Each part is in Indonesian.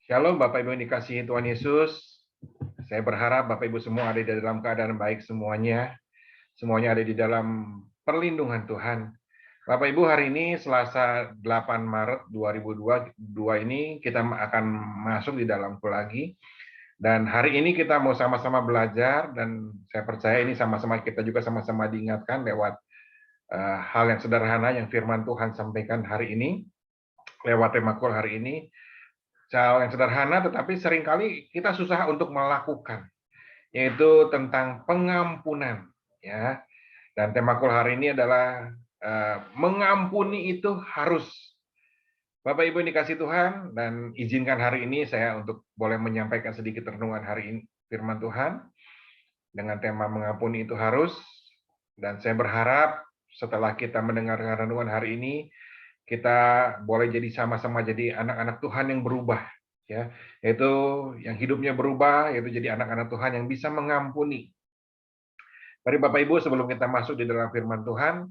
Shalom Bapak Ibu yang dikasihi Tuhan Yesus. Saya berharap Bapak Ibu semua ada di dalam keadaan baik semuanya. Semuanya ada di dalam perlindungan Tuhan. Bapak Ibu, hari ini Selasa 8 Maret 2022 ini kita akan masuk di dalamku lagi. Dan hari ini kita mau sama-sama belajar dan saya percaya ini sama-sama kita juga sama-sama diingatkan lewat hal yang sederhana yang firman Tuhan sampaikan hari ini lewat Temakul hari ini. Hal yang sederhana tetapi seringkali kita susah untuk melakukan, yaitu tentang pengampunan, ya. Dan Temakul hari ini adalah mengampuni itu harus. Bapak Ibu yang dikasih Tuhan, dan izinkan hari ini saya untuk boleh menyampaikan sedikit renungan hari ini firman Tuhan dengan tema mengampuni itu harus. Dan saya berharap setelah kita mendengarkan renungan hari ini, kita boleh jadi sama-sama jadi anak-anak Tuhan yang berubah, ya, yaitu yang hidupnya berubah, yaitu jadi anak-anak Tuhan yang bisa mengampuni. Mari Bapak Ibu, sebelum kita masuk di dalam firman Tuhan,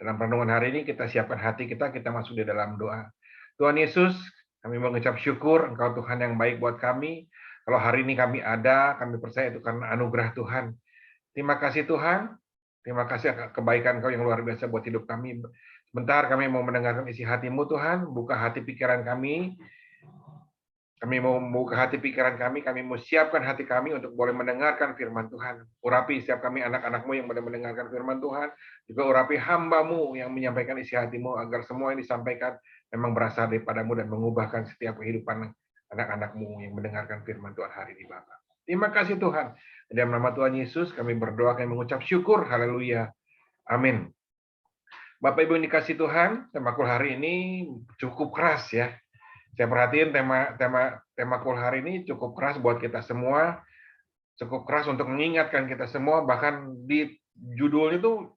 dalam renungan hari ini kita siapkan hati kita masuk di dalam doa. Tuhan Yesus, kami mengucap syukur Engkau Tuhan yang baik buat kami. Kalau hari ini kami ada, kami percaya itu karena anugerah Tuhan. Terima kasih Tuhan. Terima kasih kebaikan Kau yang luar biasa buat hidup kami. Sebentar kami mau mendengarkan isi hati-Mu Tuhan. Buka hati pikiran kami. Kami mau membuka hati pikiran kami mau siapkan hati kami untuk boleh mendengarkan firman Tuhan. Urapi setiap kami anak-anak-Mu yang boleh mendengarkan firman Tuhan. Juga urapi hamba-Mu yang menyampaikan isi hati-Mu agar semua yang disampaikan memang berasal daripada-Mu dan mengubahkan setiap kehidupan anak-anak-Mu yang mendengarkan firman Tuhan hari ini Bapak. Terima kasih Tuhan. Dalam nama Tuhan Yesus kami berdoa, kami mengucap syukur. Haleluya. Amin. Bapak Ibu yang dikasih Tuhan, Temakul hari ini cukup keras ya. Saya perhatiin Temakul hari ini cukup keras buat kita semua. Cukup keras untuk mengingatkan kita semua, bahkan di judulnya itu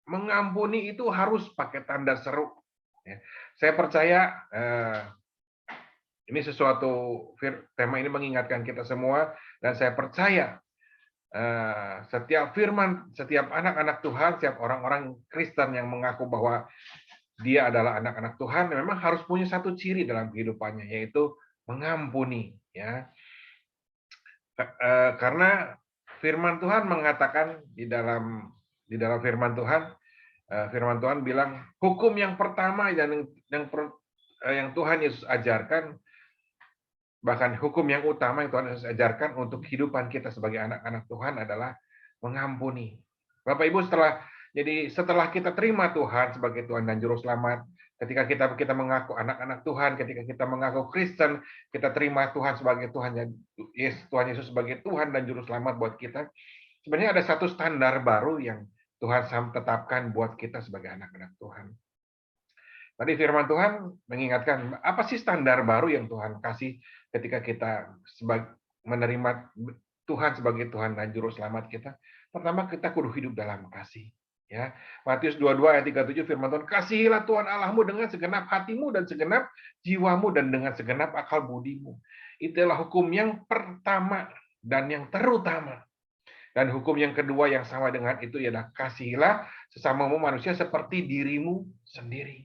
mengampuni itu harus pakai tanda seru. Ya. Saya percaya ini sesuatu tema ini mengingatkan kita semua, dan saya percaya setiap firman, setiap anak-anak Tuhan, setiap orang-orang Kristen yang mengaku bahwa dia adalah anak-anak Tuhan, memang harus punya satu ciri dalam kehidupannya, yaitu mengampuni. Ya, karena firman Tuhan mengatakan di dalam firman Tuhan bilang hukum yang pertama yang Tuhan Yesus ajarkan, bahkan hukum yang utama yang Tuhan Yesus ajarkan untuk kehidupan kita sebagai anak-anak Tuhan adalah mengampuni. Bapak Ibu, setelah kita terima Tuhan sebagai Tuhan dan Juru Selamat, ketika kita mengaku anak-anak Tuhan, ketika kita mengaku Kristen, kita terima Tuhan sebagai Tuhan Yesus sebagai Tuhan dan Juru Selamat buat kita. Sebenarnya ada satu standar baru yang Tuhan tetapkan buat kita sebagai anak-anak Tuhan. Tadi firman Tuhan mengingatkan, apa sih standar baru yang Tuhan kasih ketika kita menerima Tuhan sebagai Tuhan dan Juru Selamat kita? Pertama, kita kudu hidup dalam kasih. Ya, Matius 22 ayat 37 firman Tuhan, kasihilah Tuhan Allahmu dengan segenap hatimu dan segenap jiwamu dan dengan segenap akal budimu. Itulah hukum yang pertama dan yang terutama. Dan hukum yang kedua yang sama dengan itu ialah kasihilah sesamamu manusia seperti dirimu sendiri.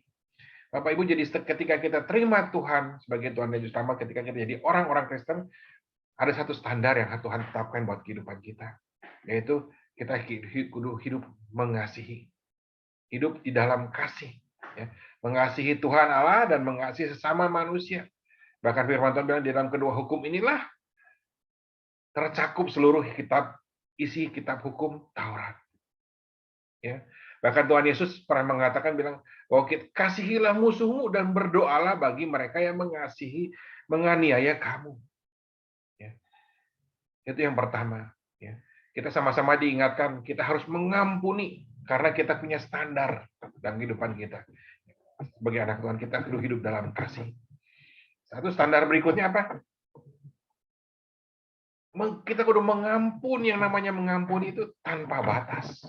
Bapak Ibu, jadi ketika kita terima Tuhan sebagai Tuhan dan Juru Selamat, ketika kita jadi orang-orang Kristen, ada satu standar yang Tuhan tetapkan buat kehidupan kita, yaitu kita hidup mengasihi, hidup di dalam kasih, ya. Mengasihi Tuhan Allah dan mengasihi sesama manusia. Bahkan firman Tuhan bilang di dalam kedua hukum inilah tercakup seluruh isi kitab hukum Taurat. Ya. Bahkan Tuhan Yesus pernah mengatakan bilang bahwa kasihilah musuhmu dan berdoalah bagi mereka yang menganiaya kamu. Ya. Itu yang pertama. Ya. Kita sama-sama diingatkan kita harus mengampuni karena kita punya standar dalam kehidupan kita. Sebagai anak Tuhan kita perlu hidup dalam kasih. Satu standar berikutnya apa? Kita kudu mengampuni, yang namanya mengampuni itu tanpa batas.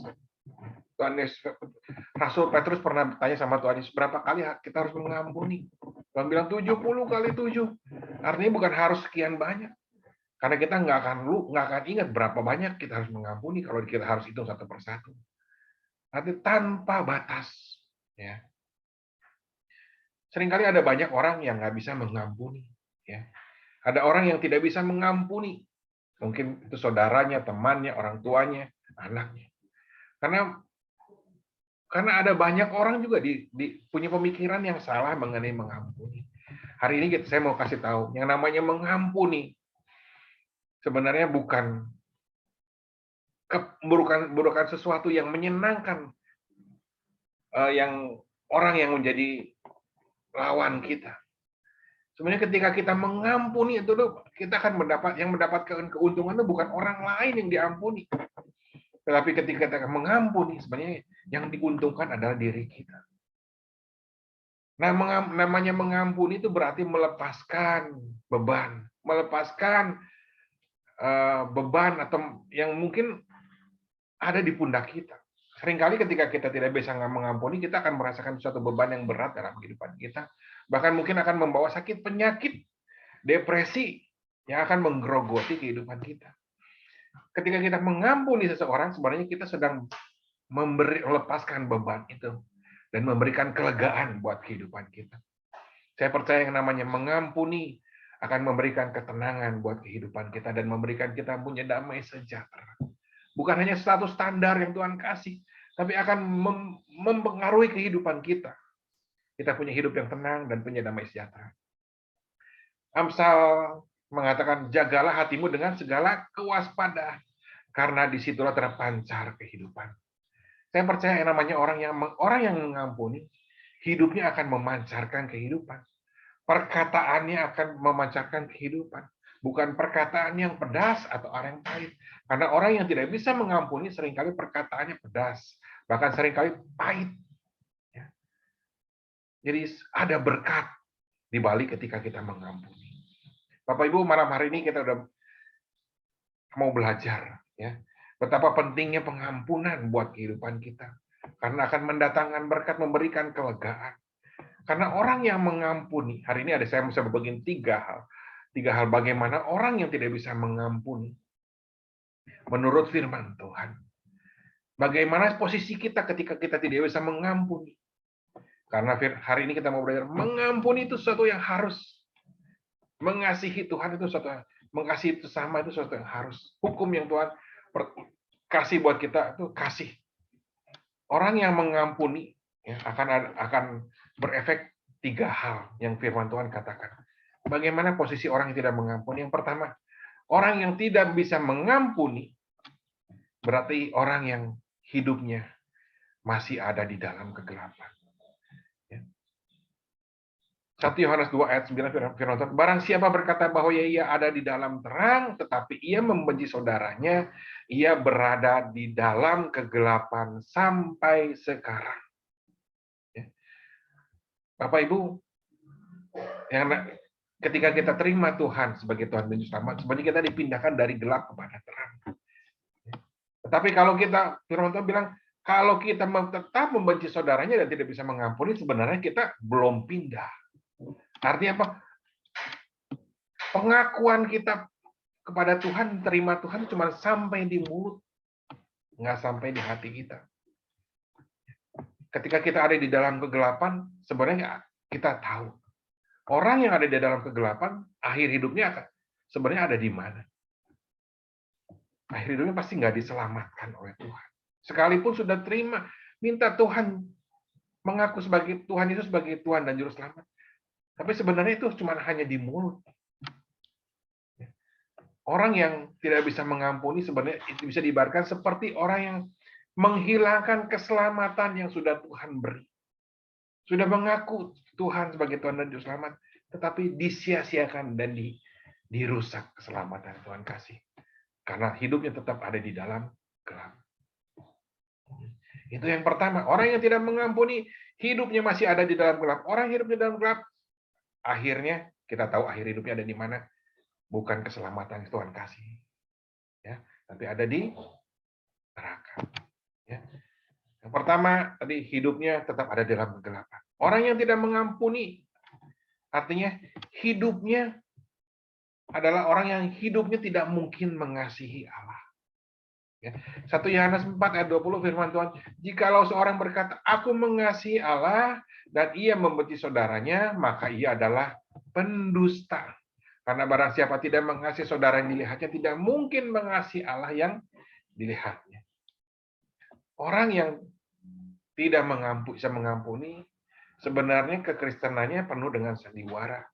Tuhan Yesus, Rasul Petrus pernah bertanya sama Tuhan Yesus, berapa kali kita harus mengampuni? Tuhan bilang 70 kali 7. Artinya bukan harus sekian banyak. Karena kita nggak akan ingat berapa banyak kita harus mengampuni kalau kita harus hitung satu persatu. Artinya tanpa batas. Ya. Seringkali ada banyak orang yang nggak bisa mengampuni. Ya. Ada orang yang tidak bisa mengampuni. Mungkin itu saudaranya, temannya, orang tuanya, anaknya. Karena ada banyak orang juga punya pemikiran yang salah mengenai mengampuni. Hari ini saya mau kasih tahu, yang namanya mengampuni sebenarnya bukan sesuatu yang menyenangkan, yang orang yang menjadi lawan kita. Sebenarnya ketika kita mengampuni itu kita akan mendapatkan keuntungan itu bukan orang lain yang diampuni. Tetapi ketika kita mengampuni, sebenarnya yang diuntungkan adalah diri kita. Nah, namanya mengampuni itu berarti melepaskan beban, melepaskan beban atau yang mungkin ada di pundak kita. Seringkali ketika kita tidak bisa mengampuni, kita akan merasakan suatu beban yang berat dalam kehidupan kita. Bahkan mungkin akan membawa sakit, penyakit, depresi yang akan menggerogoti kehidupan kita. Ketika kita mengampuni seseorang, sebenarnya kita sedang melepaskan beban itu dan memberikan kelegaan buat kehidupan kita. Saya percaya yang namanya mengampuni akan memberikan ketenangan buat kehidupan kita dan memberikan kita punya damai sejahtera. Bukan hanya status standar yang Tuhan kasih, tapi akan mempengaruhi kehidupan kita. Kita punya hidup yang tenang dan punya damai sejahtera. Amsal mengatakan, jagalah hatimu dengan segala kewaspadaan, karena disitulah terpancar kehidupan. Saya percaya yang namanya orang yang mengampuni, hidupnya akan memancarkan kehidupan. Perkataannya akan memancarkan kehidupan. Bukan perkataan yang pedas atau orang yang pahit. Karena orang yang tidak bisa mengampuni seringkali perkataannya pedas. Bahkan seringkali pahit. Jadi ada berkat di balik ketika kita mengampuni. Bapak Ibu, malam hari ini kita udah mau belajar, ya, betapa pentingnya pengampunan buat kehidupan kita. Karena akan mendatangkan berkat, memberikan kelegaan. Karena orang yang mengampuni, hari ini saya bisa berbagi tiga hal. Tiga hal bagaimana orang yang tidak bisa mengampuni. Menurut firman Tuhan. Bagaimana posisi kita ketika kita tidak bisa mengampuni. Karena hari ini kita mau belajar, mengampuni itu sesuatu yang harus. Mengasihi Tuhan itu sesuatu yang, mengasihi sesama itu sesuatu yang harus. Hukum yang Tuhan kasih buat kita itu kasih. Orang yang mengampuni ya, akan berefek tiga hal yang firman Tuhan katakan. Bagaimana posisi orang yang tidak mengampuni? Yang pertama, orang yang tidak bisa mengampuni berarti orang yang hidupnya masih ada di dalam kegelapan. 1 Yohanes 2 ayat 9 firman Tuhan, barang siapa berkata bahwa ia ada di dalam terang, tetapi ia membenci saudaranya, ia berada di dalam kegelapan sampai sekarang. Bapak Ibu, ketika kita terima Tuhan sebagai Tuhan dan Juru Selamat, sebenarnya kita dipindahkan dari gelap kepada terang. Tetapi kalau kita, firman Tuhan bilang, kalau kita tetap membenci saudaranya dan tidak bisa mengampuni, sebenarnya kita belum pindah. Artinya apa? Pengakuan kita kepada Tuhan, terima Tuhan cuma sampai di mulut, nggak sampai di hati kita. Ketika kita ada di dalam kegelapan, sebenarnya kita tahu orang yang ada di dalam kegelapan, akhir hidupnya sebenarnya ada di mana? Akhir hidupnya pasti nggak diselamatkan oleh Tuhan. Sekalipun sudah terima, minta Tuhan mengaku sebagai Tuhan Yesus sebagai Tuhan dan Juru Selamat. Tapi sebenarnya itu cuma hanya di mulut. Orang yang tidak bisa mengampuni sebenarnya itu bisa diibaratkan seperti orang yang menghilangkan keselamatan yang sudah Tuhan beri. Sudah mengaku Tuhan sebagai Tuhan dan Juru Selamat, tetapi disia-siakan dan dirusak keselamatan yang Tuhan kasih. Karena hidupnya tetap ada di dalam gelap. Itu yang pertama. Orang yang tidak mengampuni, hidupnya masih ada di dalam gelap. Orang yang hidupnya dalam gelap, akhirnya kita tahu akhir hidupnya ada di mana. Bukan keselamatan yang Tuhan kasih, ya, tapi ada di neraka. Ya. Yang pertama tadi hidupnya tetap ada dalam kegelapan. Orang yang tidak mengampuni, artinya hidupnya adalah orang yang hidupnya tidak mungkin mengasihi Allah. Ya. 1 Yohanes 4 ayat 20 firman Tuhan, jikalau seorang berkata, aku mengasihi Allah dan ia membenci saudaranya, maka ia adalah pendusta. Karena barang siapa tidak mengasihi saudara yang dilihatnya, tidak mungkin mengasihi Allah yang dilihatnya. Orang yang tidak bisa mengampuni, sebenarnya kekristenannya penuh dengan sandiwara.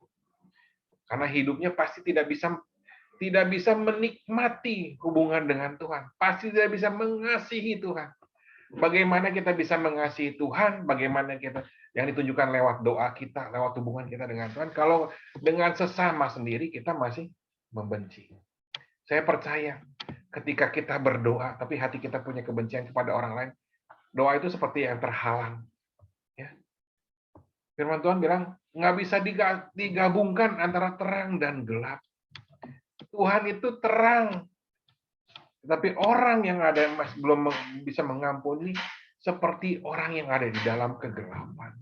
Karena hidupnya pasti tidak bisa menikmati hubungan dengan Tuhan. Pasti tidak bisa mengasihi Tuhan. Bagaimana kita bisa mengasihi Tuhan? Bagaimana kita yang ditunjukkan lewat doa kita, lewat hubungan kita dengan Tuhan? Kalau dengan sesama sendiri kita masih membenci. Saya percaya ketika kita berdoa, tapi hati kita punya kebencian kepada orang lain, doa itu seperti yang terhalang. Ya. Firman Tuhan bilang, nggak bisa digabungkan antara terang dan gelap. Tuhan itu terang. Tetapi orang yang ada yang masih belum bisa mengampuni, seperti orang yang ada di dalam kegelapan.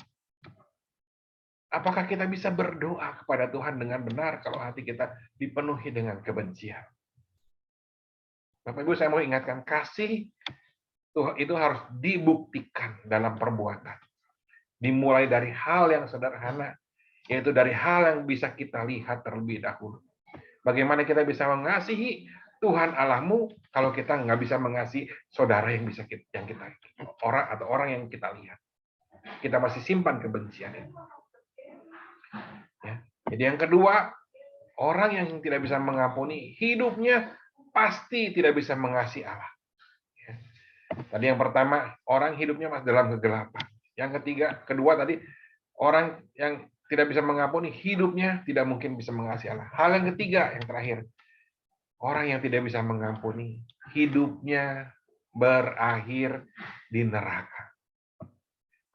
Apakah kita bisa berdoa kepada Tuhan dengan benar kalau hati kita dipenuhi dengan kebencian? Bapak Ibu, saya mau ingatkan, kasih Tuhan itu harus dibuktikan dalam perbuatan. Dimulai dari hal yang sederhana, yaitu dari hal yang bisa kita lihat terlebih dahulu. Bagaimana kita bisa mengasihi Tuhan Allahmu kalau kita nggak bisa mengasihi saudara yang kita orang yang kita lihat. Kita masih simpan kebencian itu. Ya. Jadi yang kedua, orang yang tidak bisa mengampuni, hidupnya pasti tidak bisa mengasihi Allah. Ya. Tadi yang pertama, orang hidupnya masih dalam kegelapan. Yang kedua tadi, orang yang tidak bisa mengampuni, hidupnya tidak mungkin bisa mengasihi Allah. Hal yang ketiga, yang terakhir, orang yang tidak bisa mengampuni, hidupnya berakhir di neraka.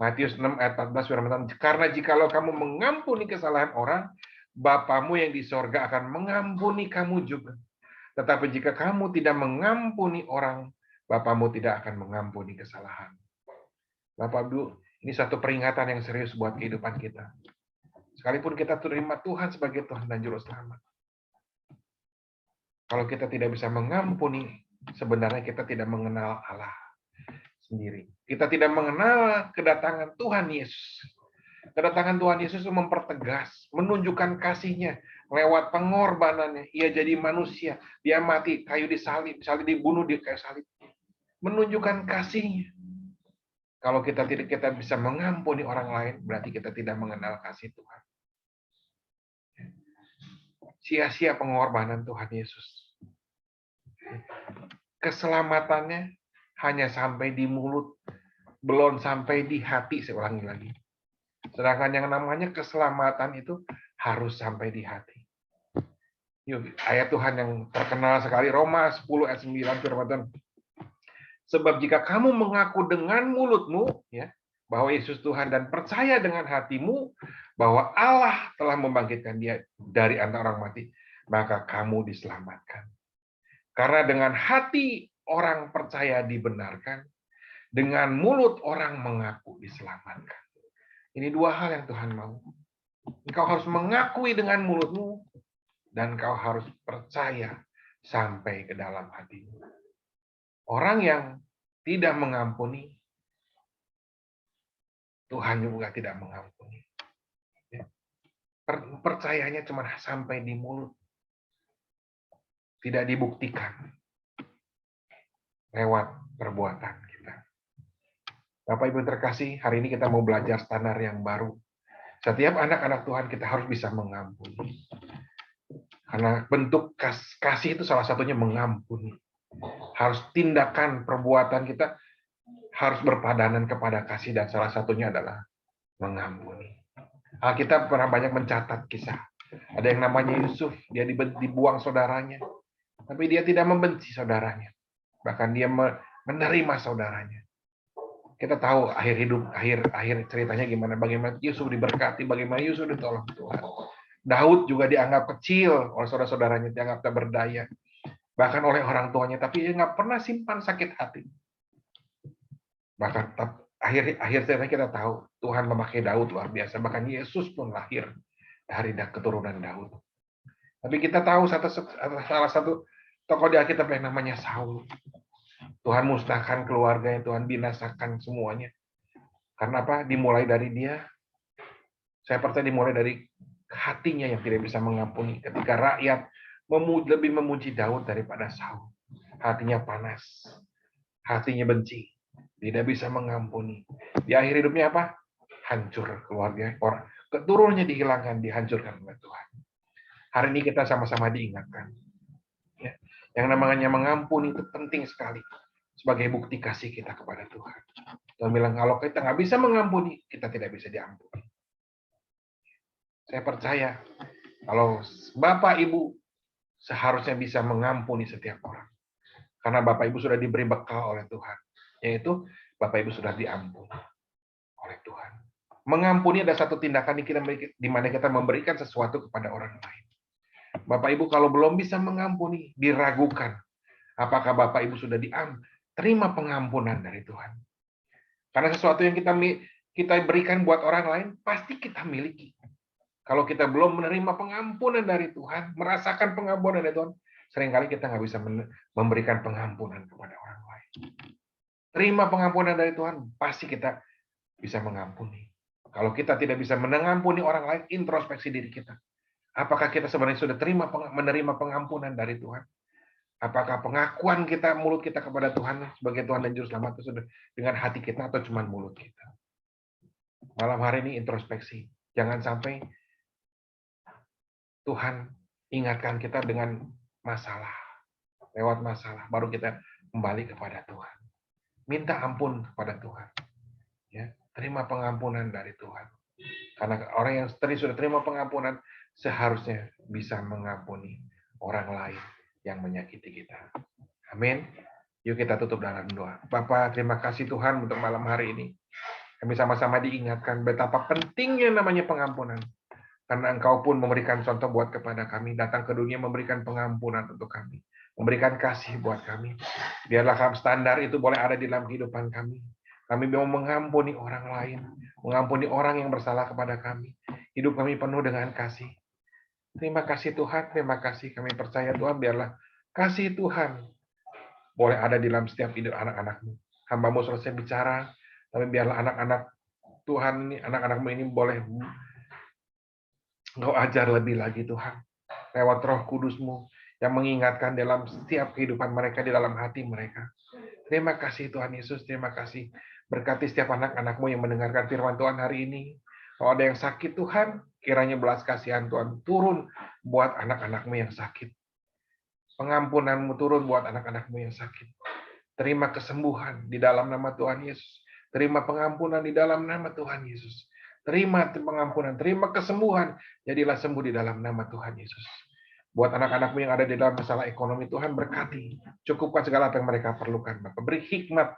Matius 6 ayat 14 firman, karena jikalau kamu mengampuni kesalahan orang, Bapamu yang di sorga akan mengampuni kamu juga. Tetapi jika kamu tidak mengampuni orang, Bapamu tidak akan mengampuni kesalahan. Bapak Ibu, ini satu peringatan yang serius buat kehidupan kita. Sekalipun kita terima Tuhan sebagai Tuhan dan Juru Selamat. Kalau kita tidak bisa mengampuni, sebenarnya kita tidak mengenal Allah sendiri. Kita tidak mengenal kedatangan Tuhan Yesus. Kedatangan Tuhan Yesus itu mempertegas, menunjukkan kasih-Nya lewat pengorbanannya. Ia jadi manusia, dia mati kayu disalib, dibunuh di kayu salib. Menunjukkan kasih-Nya. Kalau kita bisa mengampuni orang lain, berarti kita tidak mengenal kasih Tuhan. Sia-sia pengorbanan Tuhan Yesus. Keselamatannya hanya sampai di mulut, belum sampai di hati, saya ulangi lagi. Sedangkan yang namanya keselamatan itu harus sampai di hati. Yuk, ayat Tuhan yang terkenal sekali, Roma 10 ayat 9, firman Tuhan. Sebab jika kamu mengaku dengan mulutmu, ya, bahwa Yesus Tuhan dan percaya dengan hatimu bahwa Allah telah membangkitkan Dia dari antara orang mati, maka kamu diselamatkan. Karena dengan hati orang percaya dibenarkan, dengan mulut orang mengaku diselamatkan. Ini dua hal yang Tuhan mau. Engkau harus mengakui dengan mulutmu, dan engkau harus percaya sampai ke dalam hatimu. Orang yang tidak mengampuni, Tuhan juga tidak mengampuni. Percayanya cuma sampai di mulut. Tidak dibuktikan lewat perbuatan kita. Bapak Ibu terkasih, hari ini kita mau belajar standar yang baru. Setiap anak-anak Tuhan kita harus bisa mengampuni. Karena bentuk kasih itu salah satunya mengampuni. Harus tindakan perbuatan kita harus berpadanan kepada kasih, dan salah satunya adalah mengampuni. Alkitab pernah banyak mencatat kisah. Ada yang namanya Yusuf, dia dibuang saudaranya, tapi dia tidak membenci saudaranya. Bahkan dia menerima saudaranya. Kita tahu akhir ceritanya gimana, bagaimana Yusuf diberkati, bagaimana Yusuf ditolong Tuhan. Daud juga dianggap kecil oleh saudara-saudaranya, dianggap tak berdaya, bahkan oleh orang tuanya, tapi dia nggak pernah simpan sakit hati. Bahkan akhir ceritanya kita tahu Tuhan memakai Daud luar biasa, bahkan Yesus pun lahir dari keturunan Daud. Tapi kita tahu salah satu tokoh di Alkitab yang namanya Saul. Tuhan musnahkan keluarganya, Tuhan binasakan semuanya. Karena apa? Dimulai dari dia. Saya percaya dimulai dari hatinya yang tidak bisa mengampuni. Ketika rakyat lebih memuji Daud daripada Saul. Hatinya panas. Hatinya benci. Tidak bisa mengampuni. Di akhir hidupnya apa? Hancur keluarga. Orang keturunannya dihilangkan, dihancurkan oleh Tuhan. Hari ini kita sama-sama diingatkan. Ya. Yang namanya mengampuni itu penting sekali. Sebagai bukti kasih kita kepada Tuhan. Tuhan bilang, kalau kita nggak bisa mengampuni, kita tidak bisa diampuni. Saya percaya, kalau Bapak Ibu seharusnya bisa mengampuni setiap orang. Karena Bapak Ibu sudah diberi bekal oleh Tuhan. Yaitu, Bapak Ibu sudah diampuni oleh Tuhan. Mengampuni ada satu tindakan di mana kita memberikan sesuatu kepada orang lain. Bapak Ibu kalau belum bisa mengampuni, diragukan. Apakah Bapak Ibu sudah terima pengampunan dari Tuhan? Karena sesuatu yang kita berikan buat orang lain, pasti kita miliki. Kalau kita belum menerima pengampunan dari Tuhan, merasakan pengampunan dari Tuhan, seringkali kita nggak bisa memberikan pengampunan kepada orang lain. Terima pengampunan dari Tuhan, pasti kita bisa mengampuni. Kalau kita tidak bisa mengampuni orang lain, introspeksi diri kita. Apakah kita sebenarnya sudah menerima pengampunan dari Tuhan? Apakah pengakuan kita, mulut kita kepada Tuhan sebagai Tuhan dan Juru Selamat itu sudah dengan hati kita atau cuma mulut kita? Malam hari ini introspeksi. Jangan sampai Tuhan ingatkan kita dengan masalah. Lewat masalah, baru kita kembali kepada Tuhan. Minta ampun kepada Tuhan. Ya, terima pengampunan dari Tuhan. Karena orang yang sudah terima pengampunan, seharusnya bisa mengampuni orang lain yang menyakiti kita. Amin. Yuk kita tutup dalam doa. Bapak, terima kasih Tuhan untuk malam hari ini. Kami sama-sama diingatkan betapa pentingnya namanya pengampunan. Karena Engkau pun memberikan contoh buat kepada kami. Datang ke dunia memberikan pengampunan untuk kami. Memberikan kasih buat kami. Biarlah standar itu boleh ada di dalam kehidupan kami. Kami mau mengampuni orang lain. Mengampuni orang yang bersalah kepada kami. Hidup kami penuh dengan kasih. Terima kasih Tuhan, terima kasih. Kami percaya Tuhan, biarlah kasih Tuhan boleh ada di dalam setiap hidup anak-anak-Mu. Hamba-Mu selesai bicara, tapi biarlah anak-anak Tuhan ini, anak-anak-Mu ini boleh Engkau ajar lebih lagi Tuhan. Lewat Roh Kudus-Mu yang mengingatkan dalam setiap kehidupan mereka, di dalam hati mereka. Terima kasih Tuhan Yesus, terima kasih. Berkati setiap anak-anak-Mu yang mendengarkan firman Tuhan hari ini. Kalau ada yang sakit Tuhan, kiranya belas kasihan Tuhan turun buat anak-anak-Mu yang sakit. Pengampunan-Mu turun buat anak-anak-Mu yang sakit. Terima kesembuhan di dalam nama Tuhan Yesus. Terima pengampunan di dalam nama Tuhan Yesus. Terima pengampunan, terima kesembuhan. Jadilah sembuh di dalam nama Tuhan Yesus. Buat anak-anak-Mu yang ada di dalam masalah ekonomi, Tuhan berkati. Cukupkan segala apa yang mereka perlukan. Bapak, beri hikmat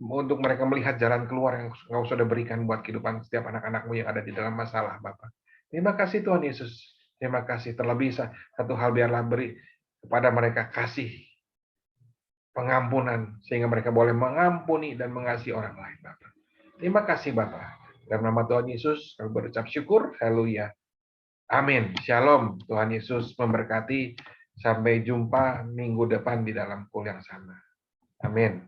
untuk mereka melihat jalan keluar yang Engkau sudah berikan buat kehidupan setiap anak-anak-Mu yang ada di dalam masalah, Bapak. Terima kasih Tuhan Yesus. Terima kasih. Terlebih satu hal, biarlah beri kepada mereka kasih pengampunan, sehingga mereka boleh mengampuni dan mengasihi orang lain, Bapak. Terima kasih, Bapak. Dalam nama Tuhan Yesus, kami berucap syukur. Haleluya. Amin. Shalom. Tuhan Yesus memberkati. Sampai jumpa minggu depan di dalam kuliah yang sama. Amin.